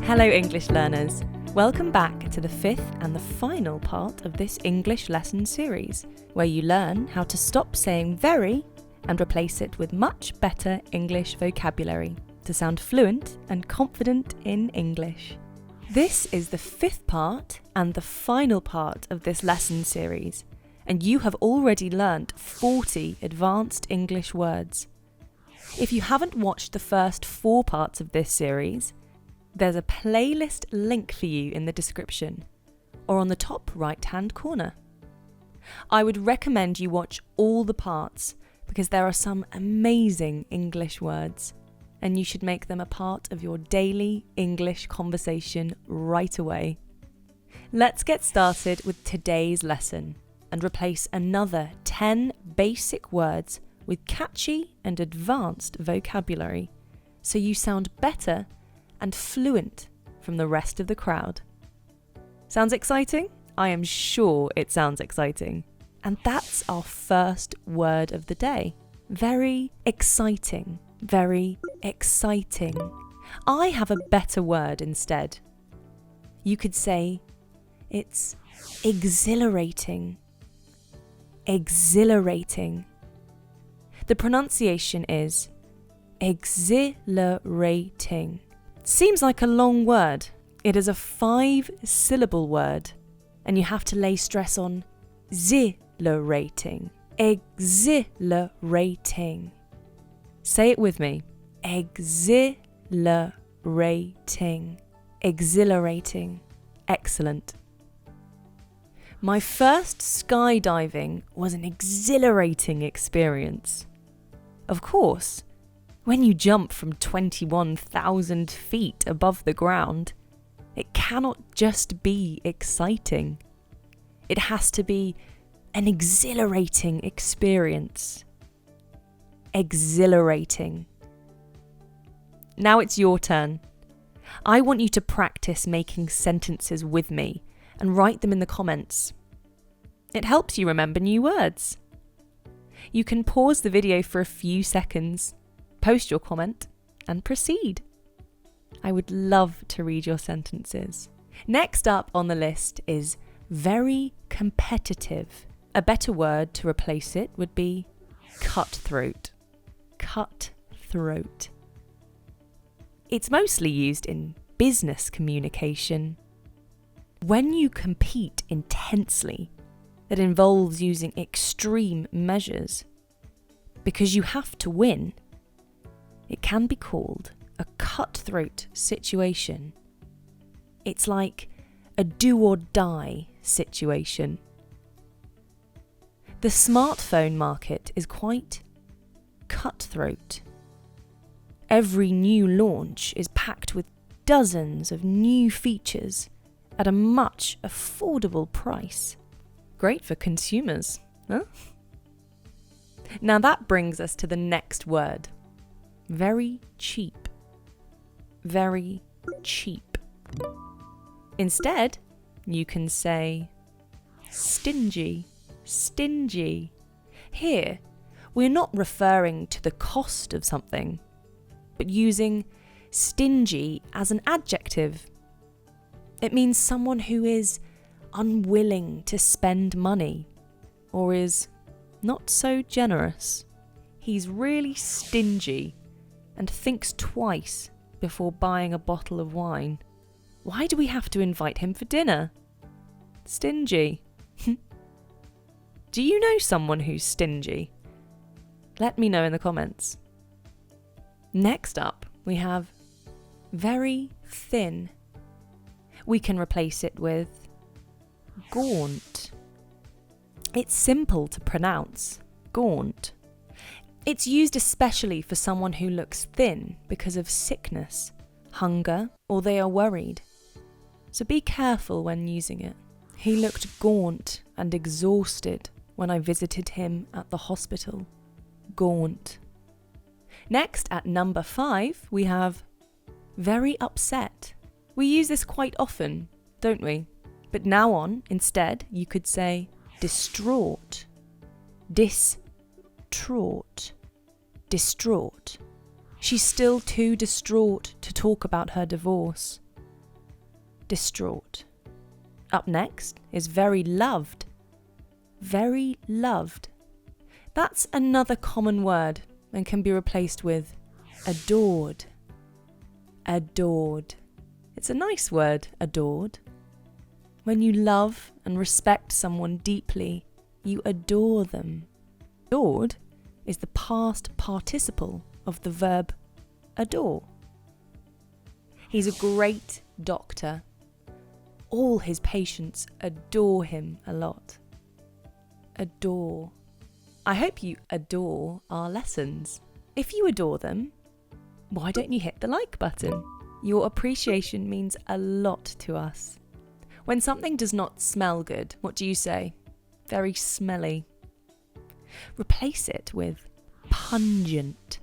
Hello English learners, welcome back to the fifth and the final part of this English lesson series, where you learn how to stop saying very and replace it with much better English vocabulary to sound fluent and confident in English. This is the fifth part and the final part of this lesson series, and you have already learnt 40 advanced English words. If you haven't watched the first 4 parts of this series, there's a playlist link for you in the description or on the top right-hand corner. I would recommend you watch all the parts because there are some amazing English words and you should make them a part of your daily English conversation right away. Let's get started with today's lesson and replace another 10 basic words with catchy and advanced vocabulary so you sound better and fluent from the rest of the crowd. Sounds exciting? I am sure it sounds exciting. And that's our first word of the day. Very exciting. Very exciting. I have a better word instead. You could say it's exhilarating. Exhilarating. The pronunciation is exhilarating. Seems like a long word. It is a 5-syllable word, and you have to lay stress on exhilarating. Exhilarating. Say it with me. Exhilarating. Exhilarating. Excellent. My first skydiving was an exhilarating experience. Of course, when you jump from 21,000 feet above the ground, it cannot just be exciting. It has to be an exhilarating experience. Exhilarating. Now it's your turn. I want you to practice making sentences with me and write them in the comments. It helps you remember new words. You can pause the video for a few seconds, post your comment, and proceed. I would love to read your sentences. Next up on the list is very competitive. A better word to replace it would be cutthroat. Cutthroat. It's mostly used in business communication. When you compete intensely, that involves using extreme measures, because you have to win, it can be called a cutthroat situation. It's like a do or die situation. The smartphone market is quite cutthroat. Every new launch is packed with dozens of new features at a much affordable price. Great for consumers, huh? Now that brings us to the next word. Very cheap. Very cheap. Instead, you can say stingy. Stingy. Here, we're not referring to the cost of something, but using stingy as an adjective. It means someone who is unwilling to spend money or is not so generous. He's really stingy and thinks twice before buying a bottle of wine. Why do we have to invite him for dinner? Stingy. Do you know someone who's stingy? Let me know in the comments. Next up, we have very thin. We can replace it with gaunt. It's simple to pronounce, gaunt. It's used especially for someone who looks thin because of sickness, hunger, or they are worried. So be careful when using it. He looked gaunt and exhausted when I visited him at the hospital. Gaunt. Next, at number 5, we have very upset. We use this quite often, don't we? But now on, instead, you could say distraught. Distraught. Distraught. She's still too distraught to talk about her divorce. distraught. Up next is very loved. Very loved. That's another common word and can be replaced with adored. Adored. It's a nice word, adored. When you love and respect someone deeply, you adore them. Adored is the past participle of the verb adore. He's a great doctor. All his patients adore him a lot. Adore. I hope you adore our lessons. If you adore them, why don't you hit the like button? Your appreciation means a lot to us. When something does not smell good, what do you say? Very smelly. Replace it with pungent.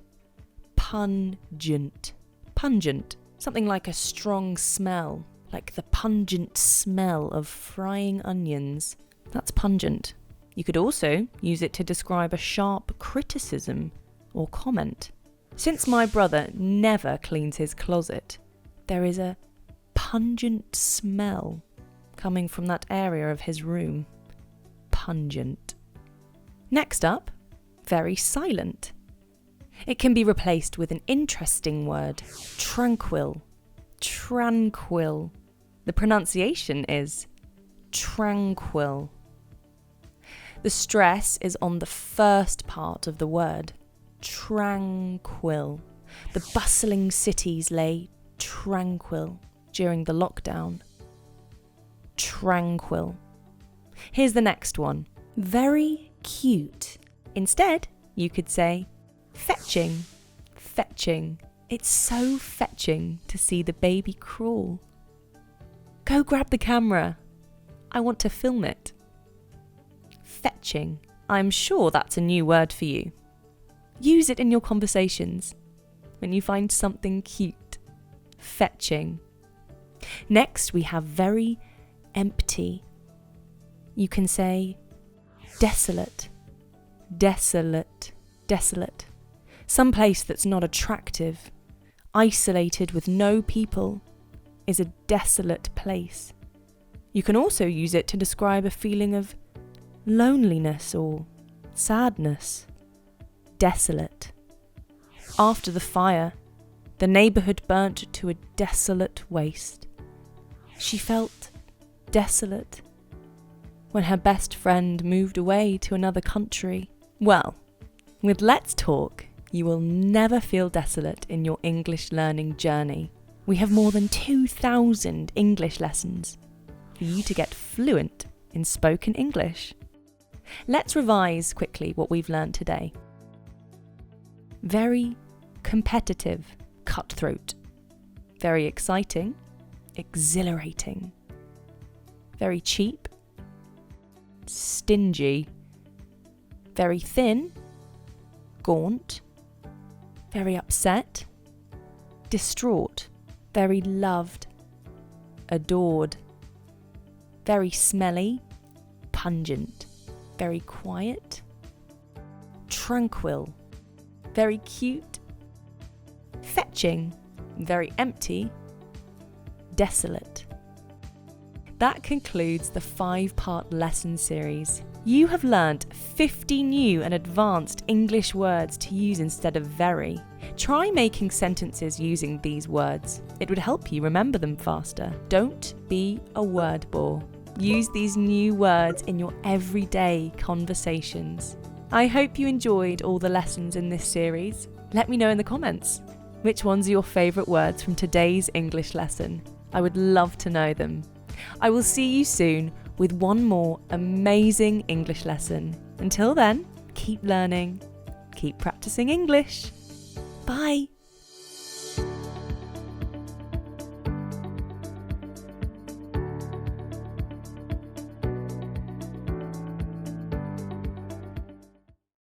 Pungent. Pungent. Something like a strong smell, like the pungent smell of frying onions. That's pungent. You could also use it to describe a sharp criticism or comment. Since my brother never cleans his closet, there is a pungent smell coming from that area of his room. Pungent. Next up, very silent. It can be replaced with an interesting word, tranquil. Tranquil. The pronunciation is tranquil. The stress is on the first part of the word, tranquil. The bustling cities lay tranquil during the lockdown. Tranquil. Here's the next one, very cute. Instead, you could say fetching. Fetching. It's so fetching to see the baby crawl. Go grab the camera. I want to film it. Fetching. I'm sure that's a new word for you. Use it in your conversations when you find something cute. Fetching. Next, we have very empty. You can say desolate. Desolate. Desolate. Some place that's not attractive, isolated with no people, is a desolate place. You can also use it to describe a feeling of loneliness or sadness. Desolate. After the fire, the neighbourhood burnt to a desolate waste. She felt desolate when her best friend moved away to another country. Well, with Let's Talk, you will never feel desolate in your English learning journey. We have more than 2,000 English lessons for you to get fluent in spoken English. Let's revise quickly what we've learned today. Very competitive, cutthroat. Very exciting, exhilarating. Very cheap, stingy. Very thin, gaunt. Very upset, distraught. Very loved, adored. Very smelly, pungent. Very quiet, tranquil. Very cute, fetching. Very empty, desolate. That concludes the 5-part lesson series. You have learnt 50 new and advanced English words to use instead of very. Try making sentences using these words. It would help you remember them faster. Don't be a word bore. Use these new words in your everyday conversations. I hope you enjoyed all the lessons in this series. Let me know in the comments. Which ones are your favourite words from today's English lesson? I would love to know them. I will see you soon with one more amazing English lesson. Until then, keep learning, keep practicing English. Bye!